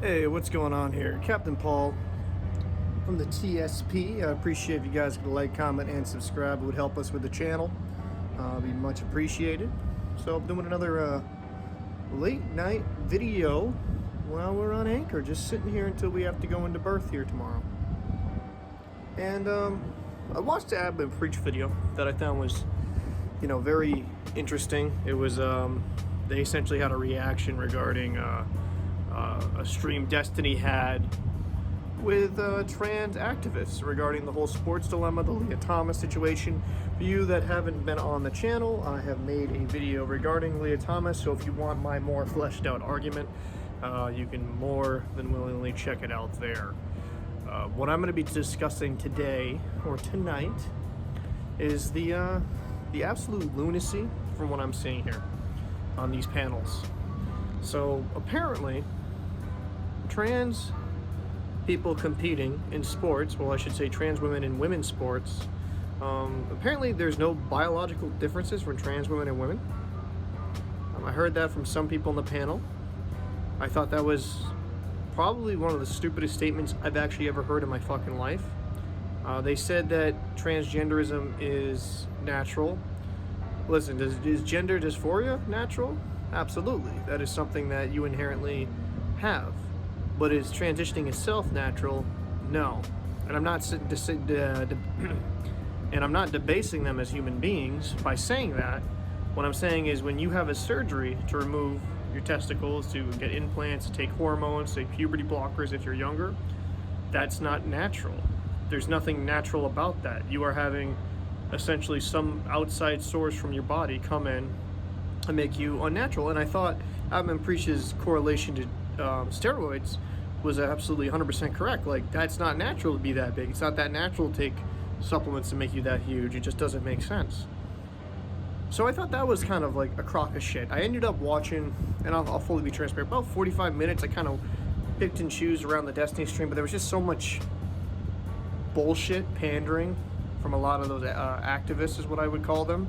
Hey, what's going on here? Captain Paul from the TSP. I appreciate if you guys could like, comment, and subscribe. It would help us with the channel. Be much appreciated. So I'm doing another late night video while we're on Anchor, just sitting here until we have to go into berth here tomorrow. And I watched the Admin Preach video that I found was, very interesting. It was they essentially had a reaction regarding a stream Destiny had with trans activists regarding the whole sports dilemma, the Leah Thomas situation. For you that haven't been on the channel, I have made a video regarding Leah Thomas, so if you want my more fleshed out argument, you can more than willingly check it out there. What I'm going to be discussing today, or tonight, is the absolute lunacy from what I'm seeing here on these panels. So apparently, trans people competing in sports, well, I should say trans women in women's sports, apparently there's no biological differences from trans women and women. I heard that from some people in the panel. I thought that was probably one of the stupidest statements I've actually ever heard in my fucking life. They said that transgenderism is natural. Listen, is gender dysphoria natural? Absolutely. That is something that you inherently have. But is transitioning itself natural? No. And I'm not debasing them as human beings by saying that. What I'm saying is when you have a surgery to remove your testicles, to get implants, to take hormones, take puberty blockers if you're younger, that's not natural. There's nothing natural about that. You are having essentially some outside source from your body come in and make you unnatural. And I thought Admin Preach's correlation to steroids was absolutely 100% correct. Like, that's not natural to be that big. It's not that natural to take supplements to make you that huge. It just doesn't make sense. So I thought that was kind of like a crock of shit. I ended up watching, and I'll fully be transparent, about 45 minutes. I kind of picked and chose around the Destiny stream, but there was just so much bullshit pandering from a lot of those activists, is what I would call them,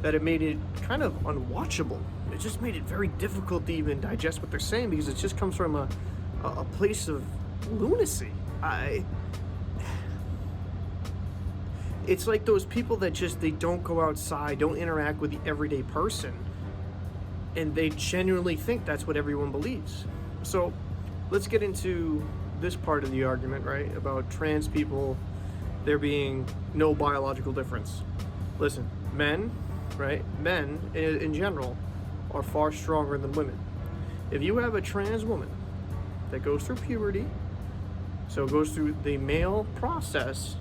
that it made it kind of unwatchable. It just made it very difficult to even digest what they're saying, because it just comes from a place of lunacy. It's like those people that just, they don't go outside, don't interact with the everyday person, and they genuinely think that's what everyone believes. So let's get into this part of the argument, right, about trans people, there being no biological difference. Listen, men, right, men in general are far stronger than women. If you have a trans woman that goes through puberty, so goes through the male process,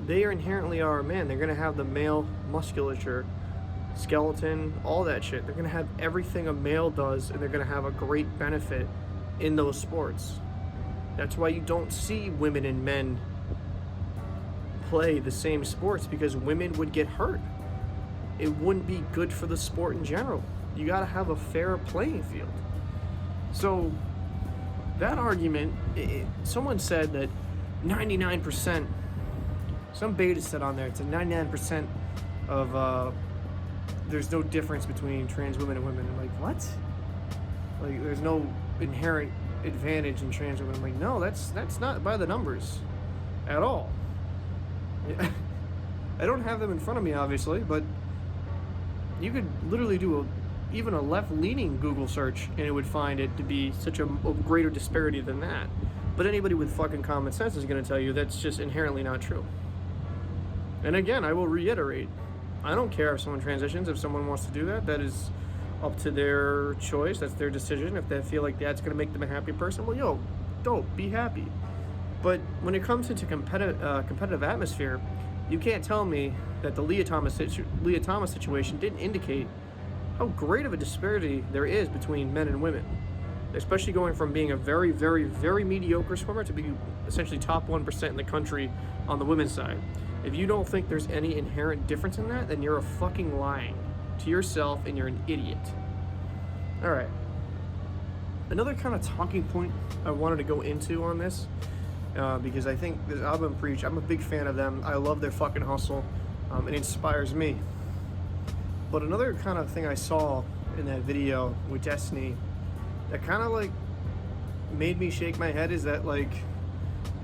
they inherently are a man. They're going to have the male musculature, skeleton, all that shit. They're going to have everything a male does, and they're going to have a great benefit in those sports. That's why you don't see women and men play the same sports, because women would get hurt. It wouldn't be good for the sport in general. You got to have a fair playing field. So that argument, someone said that 99%, some beta said on there, it's a 99% of there's no difference between trans women and women. I'm like, what? Like, there's no inherent advantage in trans women. I'm like, no, that's not by the numbers at all. I don't have them in front of me, obviously, but you could literally do even a left-leaning Google search, and it would find it to be such a greater disparity than that. But anybody with fucking common sense is going to tell you that's just inherently not true. And again, I will reiterate, I don't care if someone transitions. If someone wants to do that, that is up to their choice. That's their decision. If they feel like that's going to make them a happy person, well, don't be happy. But when it comes into competitive atmosphere, you can't tell me that the Leah Thomas situation didn't indicate how great of a disparity there is between men and women, especially going from being a very, very, very mediocre swimmer to being essentially top 1% in the country on the women's side. If you don't think there's any inherent difference in that, then you're a fucking lying to yourself, and you're an idiot. All right. Another kind of talking point I wanted to go into on this, because I think this Admin Preach, I'm a big fan of them. I love their fucking hustle. It inspires me. But another kind of thing I saw in that video with Destiny that kind of like made me shake my head is that, like,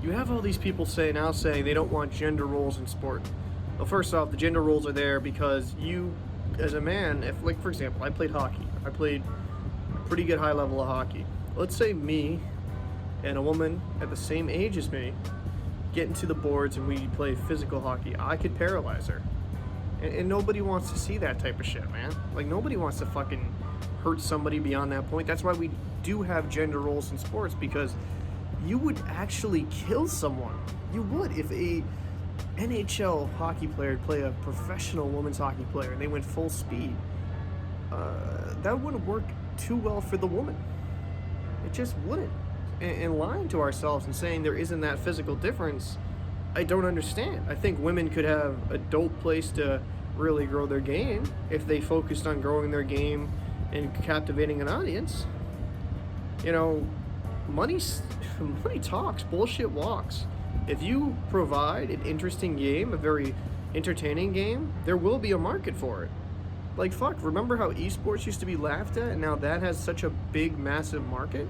you have all these people saying they don't want gender roles in sport. Well, first off, the gender roles are there because you, as a man, if, like, for example, I played hockey. I played a pretty good high level of hockey. Let's say me and a woman at the same age as me get into the boards and we play physical hockey. I could paralyze her. And nobody wants to see that type of shit, man. Like, nobody wants to fucking hurt somebody beyond that point. That's why we do have gender roles in sports, because you would actually kill someone. You would. If a NHL hockey player play a professional women's hockey player and they went full speed, that wouldn't work too well for the woman. It just wouldn't. And lying to ourselves and saying there isn't that physical difference, I don't understand. I think women could have a dope place to really grow their game if they focused on growing their game and captivating an audience. You know, money talks, bullshit walks. If you provide an interesting game, a very entertaining game, there will be a market for it. Like, fuck, remember how esports used to be laughed at, and now that has such a big, massive market?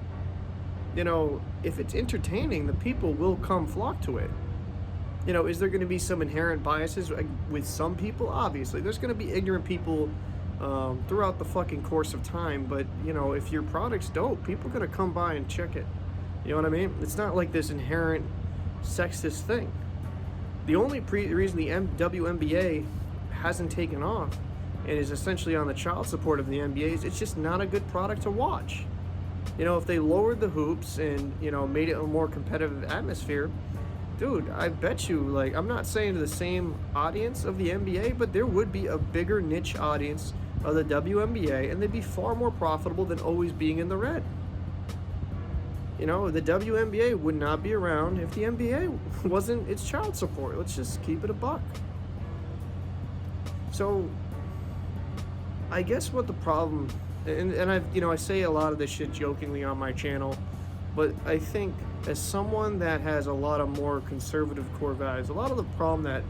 You know, if it's entertaining, the people will come flock to it. You know, is there going to be some inherent biases with some people? Obviously. There's going to be ignorant people throughout the fucking course of time, but, you know, if your product's dope, people are going to come by and check it. You know what I mean? It's not like this inherent sexist thing. The only reason the WNBA hasn't taken off and is essentially on the child support of the NBA is it's just not a good product to watch. You know, if they lowered the hoops and, you know, made it a more competitive atmosphere, dude, I bet you, like, I'm not saying to the same audience of the NBA, but there would be a bigger niche audience of the WNBA, and they'd be far more profitable than always being in the red. You know, the WNBA would not be around if the NBA wasn't its child support. Let's just keep it a buck. So, I guess what the problem, and I've, you know, I say a lot of this shit jokingly on my channel, but I think as someone that has a lot of more conservative core values, a lot of the problem that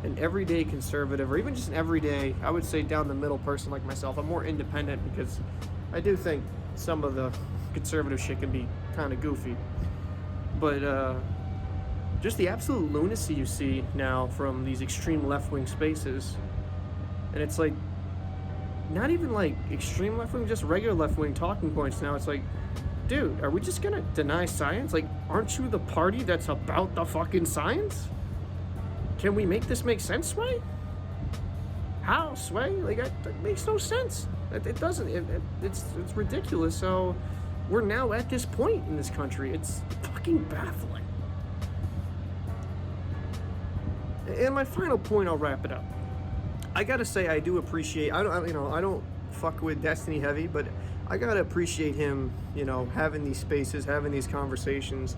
an everyday conservative, or even just an everyday, I would say down the middle person like myself, I'm more independent because I do think some of the conservative shit can be kind of goofy. But just the absolute lunacy you see now from these extreme left-wing spaces, and it's like, not even like extreme left-wing, just regular left-wing talking points now. It's like, dude, are we just gonna deny science? Like, aren't you the party that's about the fucking science? Can we make this make sense, Sway? How, Sway? Like, that makes no sense. It doesn't. It's ridiculous. So we're now at this point in this country. It's fucking baffling. And my final point, I'll wrap it up. I gotta say, I do appreciate. I don't fuck with Destiny heavy, but I gotta appreciate him, you know, having these spaces, having these conversations,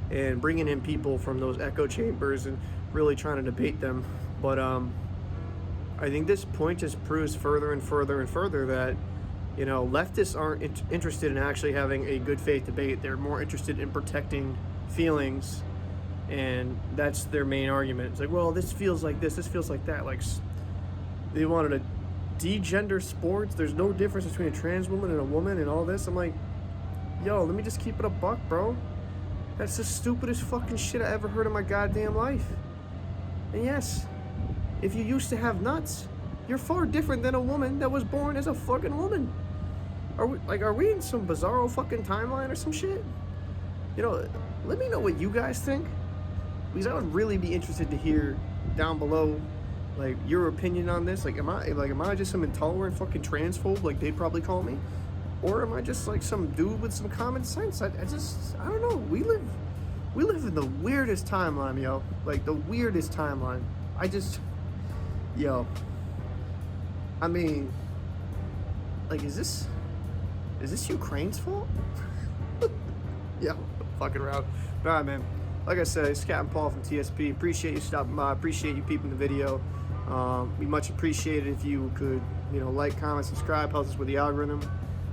and bringing in people from those echo chambers and really trying to debate them. But I think this point just proves further and further and further that, you know, leftists aren't interested in actually having a good faith debate. They're more interested in protecting feelings, and that's their main argument. It's like, well, this feels like this feels like that. Like, they wanted to degender sports. There's no difference between a trans woman and a woman and all this. I'm like, yo, let me just keep it a buck, bro. That's the stupidest fucking shit I ever heard in my goddamn life. And yes, if you used to have nuts, you're far different than a woman that was born as a fucking woman. Are we in some bizarro fucking timeline or some shit? You know, let me know what you guys think, because I would really be interested to hear down below, like, your opinion on this. Like, am I just some intolerant fucking transphobe like they probably call me? Or am I just like some dude with some common sense? I don't know. We live in the weirdest timeline, yo. Like, the weirdest timeline. Yo. I mean, like, is this Ukraine's fault? Yeah, fucking around. All right, man. Like I said, it's Captain Paul from TSP. Appreciate you stopping by. Appreciate you peeping the video. Be much appreciated if you could, you know, like, comment, subscribe, helps us with the algorithm.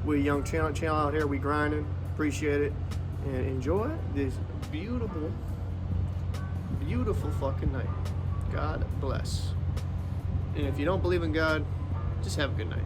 We're a young channel out here. We grinding. Appreciate it. And enjoy this beautiful, beautiful fucking night. God bless. And if you don't believe in God, just have a good night.